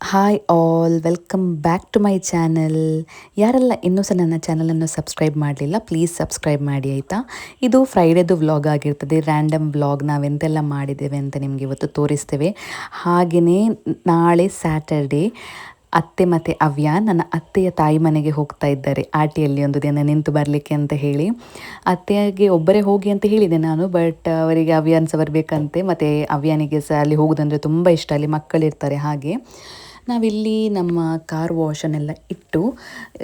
Hi all, welcome back to my channel. ಯಾರೆಲ್ಲ ಇನ್ನೂ ಸಹ ನನ್ನ ಚಾನಲನ್ನು ಸಬ್ಸ್ಕ್ರೈಬ್ ಮಾಡಲಿಲ್ಲ, ಪ್ಲೀಸ್ ಸಬ್ಸ್ಕ್ರೈಬ್ ಮಾಡಿ ಆಯಿತಾ. ಇದು ಫ್ರೈಡೇದು ವ್ಲಾಗ್ ಆಗಿರ್ತದೆ, ರ್ಯಾಂಡಮ್ ವ್ಲಾಗ್. ನಾವೆಂತೆಲ್ಲ ಮಾಡಿದ್ದೇವೆ ಅಂತ ನಿಮಗೆ ಇವತ್ತು ತೋರಿಸ್ತೇವೆ. ಹಾಗೆಯೇ ನಾಳೆ ಸ್ಯಾಟರ್ಡೇ ಅತ್ತೆ ಮತ್ತು ಅವ್ಯ ನನ್ನ ಅತ್ತೆಯ ತಾಯಿ ಮನೆಗೆ ಹೋಗ್ತಾ ಇದ್ದಾರೆ. ಆಟಿಯಲ್ಲಿ ಒಂದು ದಿನ ನಿಂತು ಬರಲಿಕ್ಕೆ ಅಂತ ಹೇಳಿ. ಅತ್ತೆಗೆ ಒಬ್ಬರೇ ಹೋಗಿ ಅಂತ ಹೇಳಿದೆ ನಾನು, ಬಟ್ ಅವರಿಗೆ ಅವ್ಯಾನ್ ಸಹ ಬರಬೇಕಂತೆ, ಮತ್ತು ಅವ್ಯಾನಿಗೆ ಸಹ ಅಲ್ಲಿ ಹೋಗೋದಂದರೆ ತುಂಬ ಇಷ್ಟ, ಅಲ್ಲಿ ಮಕ್ಕಳಿರ್ತಾರೆ. ಹಾಗೆ ನಾವಿಲ್ಲಿ ನಮ್ಮ ಕಾರ್ ವಾಶನ್ನೆಲ್ಲ ಇಟ್ಟು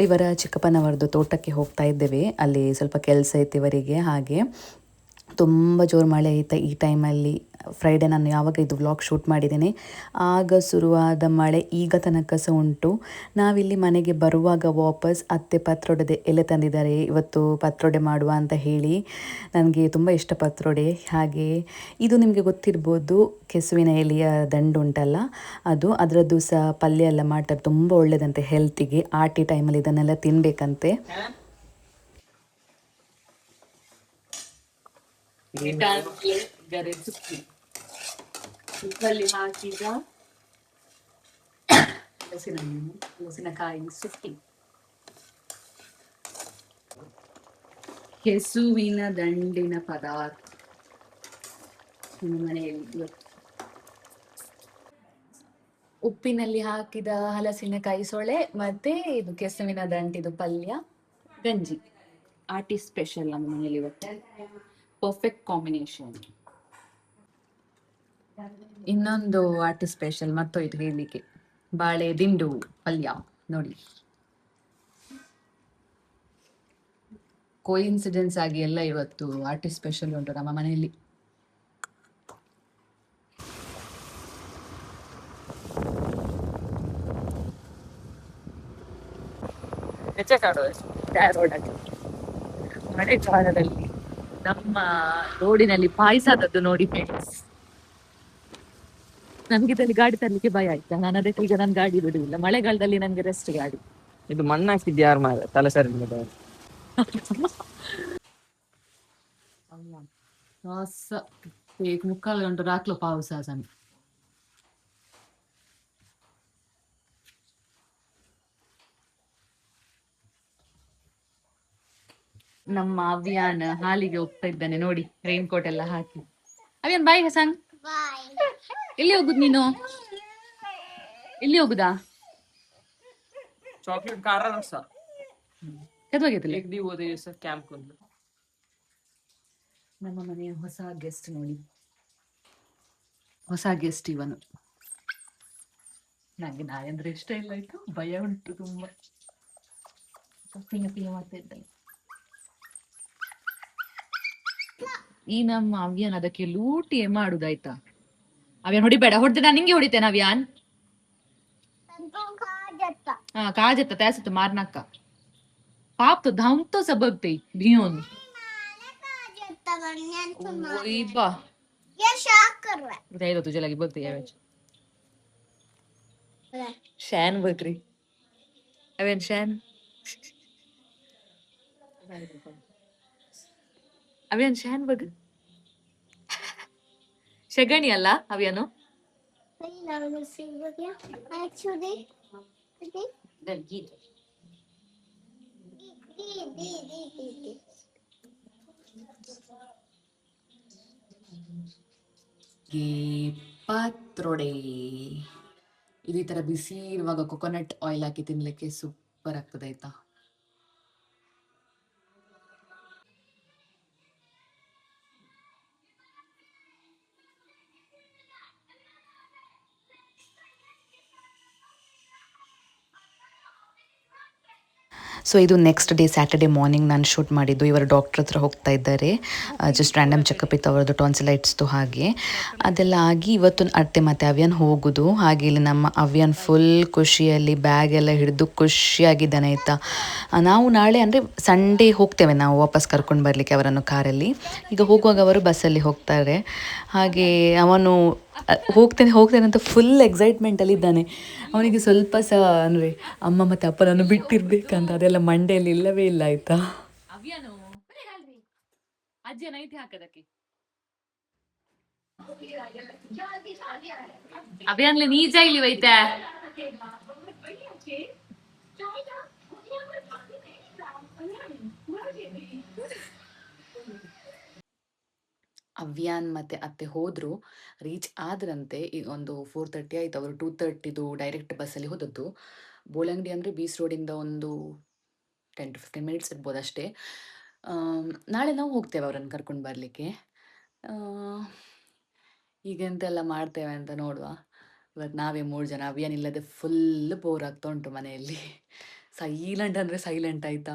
ಇವರ ಚಿಕ್ಕಪ್ಪನವರದ್ದು ತೋಟಕ್ಕೆ ಹೋಗ್ತಾ ಇದ್ದೇವೆ. ಅಲ್ಲಿ ಸ್ವಲ್ಪ ಕೆಲಸ ಐತೆ ಇವರಿಗೆ. ಹಾಗೆ ತುಂಬ ಜೋರು ಮಳೆ ಆಯಿತಾ ಈ ಟೈಮಲ್ಲಿ. ಫ್ರೈಡೇ ನಾನು ಯಾವಾಗ ಇದು ವ್ಲಾಗ್ ಶೂಟ್ ಮಾಡಿದ್ದೇನೆ ಆಗ ಶುರುವಾದ ಮಳೆ ಈಗ ತನಕ ಸಹ ಉಂಟು. ನಾವಿಲ್ಲಿ ಮನೆಗೆ ಬರುವಾಗ ವಾಪಸ್ ಅತ್ತೆ ಪತ್ರೊಡೆ ಎಲೆ ತಂದಿದ್ದಾರೆ. ಇವತ್ತು ಪತ್ರೊಡೆ ಮಾಡುವ ಅಂತ ಹೇಳಿ. ನನಗೆ ತುಂಬ ಇಷ್ಟ ಪತ್ರೊಡೆ. ಹಾಗೆ ಇದು ನಿಮಗೆ ಗೊತ್ತಿರ್ಬೋದು, ಕೆಸುವಿನ ಎಲೆಯ ದಂಡು ಉಂಟಲ್ಲ, ಅದರದ್ದು ಸಹ ಪಲ್ಯ ಎಲ್ಲ ಮಾಡ್ತಾರೆ, ತುಂಬ ಒಳ್ಳೆಯದಂತೆ ಹೆಲ್ತಿಗೆ. ಆಟಿ ಟೈಮಲ್ಲಿ ಇದನ್ನೆಲ್ಲ ತಿನ್ನಬೇಕಂತೆ. ಗರೆ ಸುಕ್ಕಿ ಉಪ್ಪಲ್ಲಿ ಹಾಕಿದ ಹಲಸಿನಕಾಯಿ ಸುಕ್ಕಿ, ಕೆಸುವಿನ ದಂಡಿನ ಪದಾರ್ಥ ಮನೆಯಲ್ಲಿ. ಉಪ್ಪಿನಲ್ಲಿ ಹಾಕಿದ ಹಲಸಿನಕಾಯಿ ಸೊಳೆ ಮತ್ತೆ ಇದು ಕೆಸುವಿನ ದಂಟಿದು ಪಲ್ಯ, ಗಂಜಿ. ಆಟಿ ಸ್ಪೆಷಲ್ ನಮ್ಮ ಮನೆಯಲ್ಲಿ ಇವತ್ತು, ಪರ್ಫೆಕ್ಟ್ ಕಾಂಬಿನೇಷನ್. ಇನ್ನೊಂದು ಆಟಿ ಸ್ಪೆಷಲ್ ಮತ್ತೊಯ್ತು ಹೇಳಲಿಕ್ಕೆ, ಬಾಳೆ ದಿಂಡು ಪಲ್ಯ ನೋಡಿ. ಕೋಇನ್ಸಿಡೆನ್ಸ್ ಆಗಿ ಎಲ್ಲ ಇವತ್ತು ಆಟಿ ಸ್ಪೆಷಲ್ ಉಂಟು ನಮ್ಮ ಮನೆಯಲ್ಲಿ. ಮಳೆಗಾಲದಲ್ಲಿ ನಮ್ಮ ರೋಡಿನಲ್ಲಿ ಪಾಯಸದದ್ದು ನೋಡಿ ಫ್ರೆಂಡ್ಸ್. ನನ್ಗೆ ಇದರಲ್ಲಿ ಗಾಡಿ ತರಲಿಕ್ಕೆ ಭಯ ಆಯ್ತಾ, ನಾನು ಅದಕ್ಕೆ ಈಗ ನನ್ನ ಗಾಡಿ ಬಿಡುದಿಲ್ಲ ಮಳೆಗಾಲದಲ್ಲಿ. ನಂಗೆ ರೆಸ್ಟ್ ಗಾಡಿ. ಇದು ಮಣ್ಣು ಹಾಕಿದ್ದು ಯಾರು ಮಾರ ತಲೆ ಸರಿ एक मुक्काल गंटू रातलो पाऊस आसा. ನಮ್ಮ ಅವ್ಯಾನ್ ಹಾಲಿಗೆ ಹೋಗ್ತಾ ಇದ್ದಾನೆ ನೋಡಿ, ರೈನ್ ಕೋಟ್ ಎಲ್ಲ ಹಾಕಿ. ಅವ್ಯಾನ್ ಬಾಯ್ ಹಸನ್, ಎಲ್ಲಿ ಹೋಗುದು ನೀನು? ಎಲ್ಲಿ ಹೋಗುದಾ? चॉकलेट कार रसा ಕೆದವಾಗೈತಲ್ಲ. एक दी वो दे सर कैंप को. ನಮ್ಮ ಮನೆಯ ಹೊಸ ಗೆಸ್ಟ್ ನೋಡಿ, ಹೊಸ ಗೆಸ್ಟ್ ಇವನು. ನಂಗೆ ನಾಯಿ ಅಂದ್ರೆ ಇಷ್ಟ ಇಲ್ಲ, ಆಯ್ತು ಭಯ ಉಂಟು ತುಂಬಾ. ಪಿಯ ಮಾಡ್ತಾ ಇದ್ದಾನೆ ಈ ನಮ್ಮ ಅವ್ಯಾನ್. ಅದಕ್ಕೆ ಲೂಟಿ ಮಾಡುದಾಯ್ತಾ. ಅವ್ಯಾನ್ ಹೊಡಿಬೇಡ, ಹೊಡೆದ್ರೆ ನಾನು ನಿಂಗೆ ಹೊಡಿತೇನೆ ಅವ್ಯಾನ್. हाँ कहा जाता तैसे तो मारना का पाप तो धाम तो सबक दे भियोन वही बा ये शाक कर रहा है बताइए तो तुझे लगी बोलती है बेच शैन बकरी अबे शैन अबे शैन बग शगणी ಅಲ್ಲ ಅವ್ಯಾನು. ಪತ್ರೊಡೆ ಇದು ಈ ತರ ಬಿಸಿ ಇರುವಾಗ ಕೊಕೊನಟ್ ಆಯಿಲ್ ಹಾಕಿ ತಿನ್ಲಿಕ್ಕೆ ಸೂಪರ್ ಆಗ್ತದೆ ಆಯ್ತಾ. ಸೊ ಇದು ನೆಕ್ಸ್ಟ್ ಡೇ ಸ್ಯಾಟರ್ಡೇ ಮಾರ್ನಿಂಗ್ ನಾನು ಶೂಟ್ ಮಾಡಿದ್ದು. ಇವರು ಡಾಕ್ಟ್ರ್ ಹತ್ರ ಹೋಗ್ತಾ ಇದ್ದಾರೆ, ಜಸ್ಟ್ ರ್ಯಾಂಡಮ್ ಚೆಕಪ್ ಇತ್ತು ಅವರದ್ದು, ಟಾನ್ಸಿಲೈಟ್ಸ್ದು. ಹಾಗೆ ಅದೆಲ್ಲ ಆಗಿ ಇವತ್ತು ಅತ್ತೆ ಮತ್ತು ಅವ್ಯಾನ್ ಹೋಗೋದು. ಹಾಗೆ ಇಲ್ಲಿ ನಮ್ಮ ಅವ್ಯಾನ್ ಫುಲ್ ಖುಷಿಯಲ್ಲಿ ಬ್ಯಾಗ್ ಎಲ್ಲ ಹಿಡಿದು ಖುಷಿಯಾಗಿದ್ದಾನೆ ಆಯಿತಾ. ನಾವು ನಾಳೆ ಅಂದರೆ ಸಂಡೇ ಹೋಗ್ತೇವೆ ನಾವು ವಾಪಸ್ ಕರ್ಕೊಂಡು ಬರಲಿಕ್ಕೆ ಅವರನ್ನು ಕಾರಲ್ಲಿ. ಈಗ ಹೋಗುವಾಗ ಅವರು ಬಸ್ಸಲ್ಲಿ ಹೋಗ್ತಾರೆ. ಹಾಗೆ ಅವನು ಹೋಗ್ತೇನೆ ಅಂತ ಫುಲ್ ಎಕ್ಸೈಟ್ಮೆಂಟಲ್ಲಿ ಇದ್ದಾನೆ. ಅವನಿಗೆ ಸ್ವಲ್ಪ ಸಹ ಅಂದರೆ ಅಮ್ಮ ಮತ್ತು ಅಪ್ಪನನ್ನು ಬಿಟ್ಟಿರ್ಬೇಕಂತ ಅದೆಲ್ಲ ಮಂಡೆಯಲ್ಲಿ ಇಲ್ಲವೇ ಇಲ್ಲ ಆಯ್ತಾ. ಅಭಿಯಾನ್ಲೆ ನೀ ಜಾಯ್ಲಿ ವೈತೆ ಅವ್ಯಾನ್ ಮತ್ತು ಅತ್ತೆ ಹೋದರು, ರೀಚ್ ಆದ್ರಂತೆ. ಈಗ ಒಂದು 4:30 ಆಯಿತು. ಅವರು 2:30ದು ಡೈರೆಕ್ಟ್ ಬಸ್ಸಲ್ಲಿ ಹೋದದ್ದು. ಬೋಳಂಗಡಿ ಅಂದರೆ ಬೀಚ್ ರೋಡಿಂದ ಒಂದು 10 to 15 ಮಿನಿಟ್ಸ್ ಇರ್ಬೋದು ಅಷ್ಟೇ. ನಾಳೆ ನಾವು ಹೋಗ್ತೇವೆ ಅವರನ್ನು ಕರ್ಕೊಂಡು ಬರಲಿಕ್ಕೆ. ಈಗ ಎಂತೆಲ್ಲ ಮಾಡ್ತೇವೆ ಅಂತ ನೋಡುವ. ಇವತ್ತು ನಾವೇ 3 ಜನ. ಅವ್ಯಾನ್ ಇಲ್ಲದೆ ಫುಲ್ ಬೋರ್ ಆಗ್ತಾ ಉಂಟು ಮನೆಯಲ್ಲಿ. ಸೈಲೆಂಟ್ ಅಂದರೆ ಸೈಲೆಂಟ್ ಆಯಿತಾ.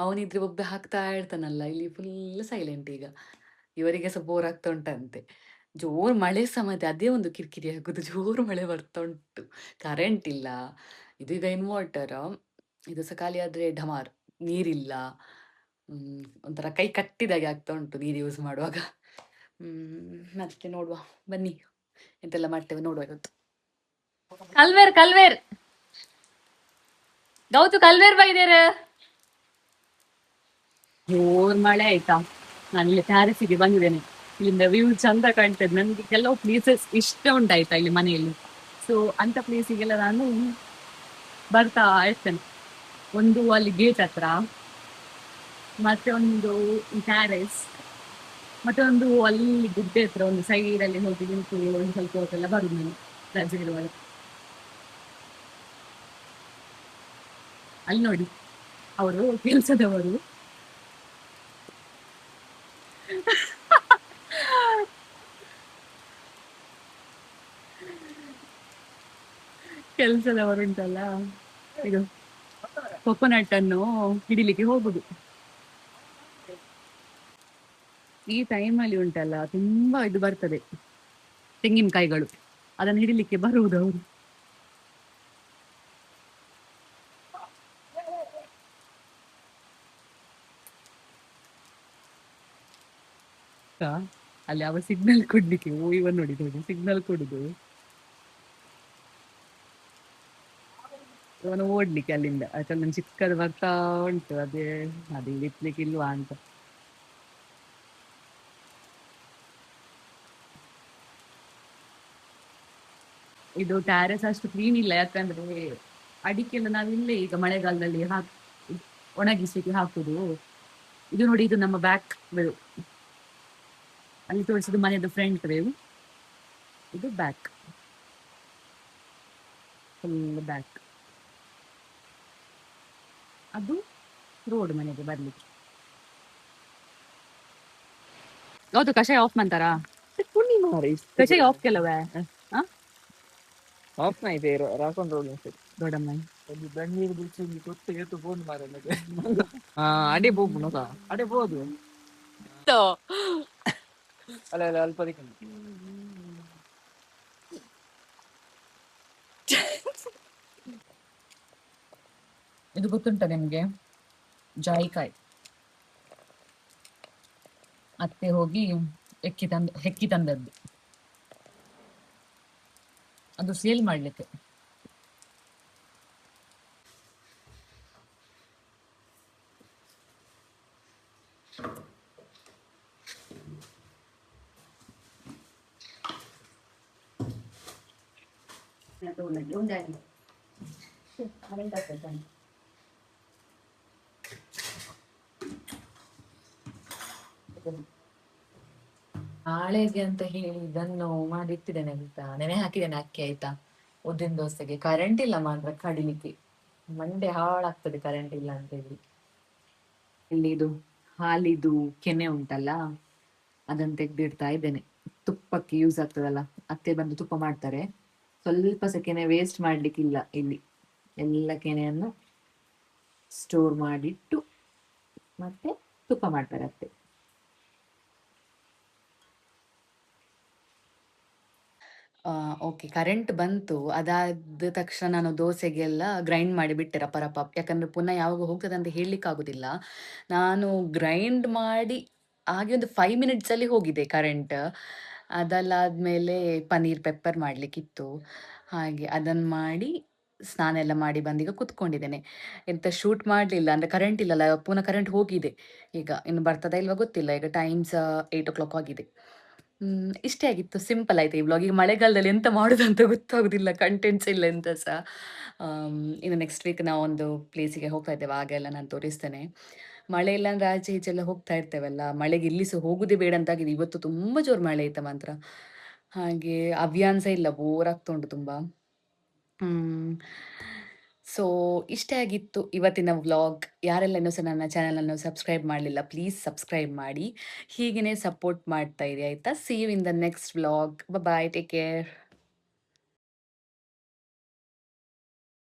ಅವನಿದ್ರೆ ಒಬ್ಬೆ ಹಾಕ್ತಾ ಇರ್ತಾನಲ್ಲ, ಇಲ್ಲಿ ಫುಲ್ ಸೈಲೆಂಟ್ ಈಗ. ಇವರಿಗೆ ಸಹ ಬೋರ್ ಆಗ್ತಾ ಉಂಟಂತೆ. ಜೋರು ಮಳೆ ಸಹ ಮತ್ತೆ ಅದೇ ಒಂದು ಕಿರಿಕಿರಿ ಆಗೋದು. ಜೋರು ಮಳೆ ಬರ್ತಾ ಉಂಟು, ಕರೆಂಟ್ ಇಲ್ಲ. ಇದೀಗ ಇನ್ವರ್ಟರ್, ಇದು ಸಹ ಖಾಲಿ ಆದರೆ ಢಮಾರ್, ನೀರಿಲ್ಲ. ಒಂಥರ ಕೈ ಕಟ್ಟಿದಾಗೆ ಆಗ್ತಾ ಉಂಟು ನೀರು ಯೂಸ್ ಮಾಡುವಾಗ. ಮತ್ತೆ ನೋಡುವ, ಬನ್ನಿ ಎಂತೆಲ್ಲ ಮಾಡ್ತೇವೆ ನೋಡುವ ಇವತ್ತು. ಕಲ್ವೇರ್ ಕಲ್ವೇರ್ ಗೌತು ಕಲ್ವೇರ್ ಬೈದೇರ. ಜೋರ್ ಮಳೆ ಆಯ್ತಾ. ನಾನು ಇಲ್ಲಿ ಪ್ಯಾರಿಸಿಗೆ ಬಂದಿದ್ದೇನೆ. ಇಲ್ಲಿಂದ ವ್ಯೂ ಚಂದ ಕಾಣ್ತದೆ. ನನಗೆ ಕೆಲವು ಪ್ಲೇಸಸ್ ಇಷ್ಟ ಉಂಟಾಯ್ತಾ ಇಲ್ಲಿ ಮನೆಯಲ್ಲಿ. ಸೊ ಅಂತ ಪ್ಲೇಸಿಗೆಲ್ಲ ನಾನು ಬರ್ತಾ ಇರ್ತೇನೆ. ಒಂದು ಅಲ್ಲಿ ಗೇಟ್ ಹತ್ರ, ಮತ್ತೆ ಒಂದು ಪ್ಯಾರಿಸ್, ಮತ್ತೆ ಒಂದು ಅಲ್ಲಿ ಗುಡ್ಡೆ ಹತ್ರ ಒಂದು ಸೈಡ್ ಅಲ್ಲಿ ಹೋಗಿ ನಿಂತು ಒಂದು ಸ್ವಲ್ಪ ಹೊತ್ತೆಲ್ಲ ಬರುದು ನಾನು ರಜೆ ಇರುವಾಗ. ಅಲ್ಲಿ ನೋಡಿ, ಅವರು ಕೆಲಸದವರು ಕೆಲಸದವರು ಉಂಟಲ್ಲ, ಇದು ಕೊಕೊನಟ್ ಅನ್ನು ಹಿಡಿಲಿಕ್ಕೆ ಹೋಗುದು. ಈ ಟೈಮಲ್ಲಿ ಉಂಟಲ್ಲ ತುಂಬಾ ಇದು ಬರ್ತದೆ, ತೆಂಗಿನಕಾಯಿಗಳು. ಅದನ್ನು ಹಿಡಿಲಿಕ್ಕೆ ಬರುವುದು ಅವರು. ಅಲ್ಲಿ ಅವ ಸಿಗ್ನಲ್ ಕೊಡ್ಲಿಕ್ಕೆ ಇವನ್ ನೋಡಿ ನೋಡಿ ಸಿಗ್ನಲ್ ಕೊಡುದು, ಇವನು ಓಡ್ಲಿಕ್ಕೆ ಅಲ್ಲಿಂದ. ಆಯ್ತಾ, ನನ್ ಚಿಕ್ಕದು ಬರ್ತಾ ಉಂಟು, ಅದೇ ಅದು ಇಳಿಸ್ಲಿಕ್ಕೆ ಇಲ್ವಾ ಅಂತ. ಇದು ಟ್ಯಾರೆಸ್ ಅಷ್ಟು ಕ್ಲೀನ್ ಇಲ್ಲ, ಯಾಕಂದ್ರೆ ಅಡಿಕೆಲ್ಲ ನಾವಿಲ್ಲೇ ಈಗ ಮಳೆಗಾಲದಲ್ಲಿ ಒಣಗಿಸ್ಲಿಕ್ಕೆ ಹಾಕುದು. ಇದು ನೋಡಿ, ಇದು ನಮ್ಮ ಬ್ಯಾಕ್ ವೇವ್. ಅಲ್ಲಿ ತೋರಿಸಿದ ಮನೆಯದು ಫ್ರಂಟ್ ವೇವ್, ಇದು ಬ್ಯಾಕ್, ಫುಲ್ ಬ್ಯಾಕ್. ಅದು ರೋಡ್ ಮನೆಗೆ ಬರ್ಲಿಕ್ಕೆ. ಹೌದು, ಕಷಾಯ ಆಫ್ ಮಾಡ್ತಾರಾ? ಕಷಾಯ ಆಫ್ ಕೆಲವೇ ಆಫ್ ಇದೆ ರಾಕೊಂಡ್ ರೋಡ್ ದೊಡ್ಡಮ್ಮ. ಬೆಂಗಳೂರು ಬಿಡಿಸಿ ಗೊತ್ತಿಗೆ ಫೋನ್ ಮಾರ ಅಡೆ ಬೋದು ನೋಕ ಅಡೆ ಬೋದು ಅಲ್ಲ ಅಲ್ಲ ಅಲ್ಪ ಇದು ಗೊತ್ತುಂಟ ನಿಮ್ಗೆ, ಜಾಯಿಕಾಯಿ. ಅತ್ತೆ ಹೋಗಿ ಹೆಕ್ಕಿ ತಂದದ್ದು, ಅದು ಸೇಲ್ ಮಾಡ್ಲಿಕ್ಕೆ. ನಾಳೆಗೆ ಅಂತ ಹೇಳಿ ಇದನ್ನು ಮಾಡಿಟ್ಟಿದ್ದೇನೆ ಆಯ್ತಾ, ನೆನೆ ಹಾಕಿದ್ದೇನೆ ಅಕ್ಕಿ ಆಯ್ತಾ. ಉದ್ದಿನ ದೋಸೆಗೆ ಕರೆಂಟ್ ಇಲ್ಲ ಮಾತ್ರ ಕಡಿಲಿಕ್ಕೆ, ಮಂಡೆ ಹಾಳಾಗ್ತದೆ ಕರೆಂಟ್ ಇಲ್ಲ ಅಂತ ಹೇಳಿ. ಇಲ್ಲಿ ಇದು ಹಾಲಿದು ಕೆನೆ ಉಂಟಲ್ಲ, ಅದನ್ನು ತೆಗ್ದಿಡ್ತಾ ಇದ್ದೇನೆ. ತುಪ್ಪಕ್ಕೆ ಯೂಸ್ ಆಗ್ತದಲ್ಲ, ಅತ್ತೆ ಬಂದು ತುಪ್ಪ ಮಾಡ್ತಾರೆ. ಸ್ವಲ್ಪ ಸಹ ಕೆನೆ ವೇಸ್ಟ್ ಮಾಡ್ಲಿಕ್ಕಿಲ್ಲ ಇಲ್ಲಿ. ಎಲ್ಲ ಕೆನೆಯನ್ನು ಸ್ಟೋರ್ ಮಾಡಿಟ್ಟು ಮತ್ತೆ ತುಪ್ಪ ಮಾಡ್ತಾರೆ ಅತ್ತೆ. ಓಕೆ, ಕರೆಂಟ್ ಬಂತು. ಅದಾದ ತಕ್ಷಣ ನಾನು ದೋಸೆಗೆಲ್ಲ ಗ್ರೈಂಡ್ ಮಾಡಿ ಬಿಟ್ಟೆ ರಪ ರಪ, ಯಾಕಂದರೆ ಪುನಃ ಯಾವಾಗ ಹೋಗ್ತದೆ ಅಂತ ಹೇಳಲಿಕ್ಕಾಗೋದಿಲ್ಲ. ನಾನು ಗ್ರೈಂಡ್ ಮಾಡಿ ಹಾಗೆ ಒಂದು 5 ಮಿನಿಟ್ಸಲ್ಲಿ ಹೋಗಿದೆ ಕರೆಂಟ್. ಅದಲ್ಲಾದಮೇಲೆ ಪನ್ನೀರ್ ಪೆಪ್ಪರ್ ಮಾಡಲಿಕ್ಕಿತ್ತು, ಹಾಗೆ ಅದನ್ನು ಮಾಡಿ ಸ್ನಾನ ಎಲ್ಲ ಮಾಡಿ ಬಂದೀಗ ಕೂತ್ಕೊಂಡಿದ್ದೇನೆ. ಎಂತ ಶೂಟ್ ಮಾಡಲಿಲ್ಲ, ಅಂದರೆ ಕರೆಂಟ್ ಇಲ್ಲಲ್ಲ, ಪುನಃ ಕರೆಂಟ್ ಹೋಗಿದೆ. ಈಗ ಇನ್ನು ಬರ್ತದಾ ಇಲ್ವಾ ಗೊತ್ತಿಲ್ಲ. ಈಗ ಟೈಮ್ಸ್ 8 o'clock ಆಗಿದೆ. ಇಷ್ಟೇ ಆಗಿತ್ತು. ಸಿಂಪಲ್ ಆಯ್ತು ಈ ವ್ಲಾಗ್. ಈಗ ಮಳೆಗಾಲದಲ್ಲಿ ಎಂತ ಮಾಡುದಂತ ಗೊತ್ತಾಗುದಿಲ್ಲ. ಕಂಟೆಂಟ್ಸ್ ಇಲ್ಲ ಎಂತ ಸಹ. ಇನ್ನು ನೆಕ್ಸ್ಟ್ ವೀಕ್ ನಾವೊಂದು ಪ್ಲೇಸಿಗೆ ಹೋಗ್ತಾ ಇದ್ದೇವೆ. ಆಗೆಲ್ಲ ನಾನು ತೋರಿಸ್ತೇನೆ. ಮಳೆ ಇಲ್ಲ ಅಂದ್ರೆ ಆಚೆ ಈಚೆ ಎಲ್ಲ ಹೋಗ್ತಾ ಇರ್ತೇವಲ್ಲ. ಮಳೆಗೆ ಇಲ್ಲಿ ಸಹ ಹೋಗುದೇ ಬೇಡ ಅಂತ ಆಗಿದೆ. ಇವತ್ತು ತುಂಬ ಜೋರು ಮಳೆ ಇತ್ತು ಮಾತ್ರ. ಹಾಗೆ ಹವ್ಯಾಸ ಇಲ್ಲ. ಬೋರ್ ಆಗ್ತಾ ಉಂಟು ತುಂಬ. ಹ್ಮ್. ಸೊ ಇಷ್ಟೇ ಆಗಿತ್ತು ಇವತ್ತಿನ ವ್ಲಾಗ್. ಯಾರೆಲ್ಲ ಇನ್ನೂ ಸಹ ನನ್ನ ಚಾನಲನ್ನು ಸಬ್ಸ್ಕ್ರೈಬ್ ಮಾಡಲಿಲ್ಲ ಪ್ಲೀಸ್ ಸಬ್ಸ್ಕ್ರೈಬ್ ಮಾಡಿ. ಹೀಗೇನೆ ಸಪೋರ್ಟ್ ಮಾಡ್ತಾ ಇರಿ ಆಯ್ತಾ. See you in the next vlog. Bye, take care.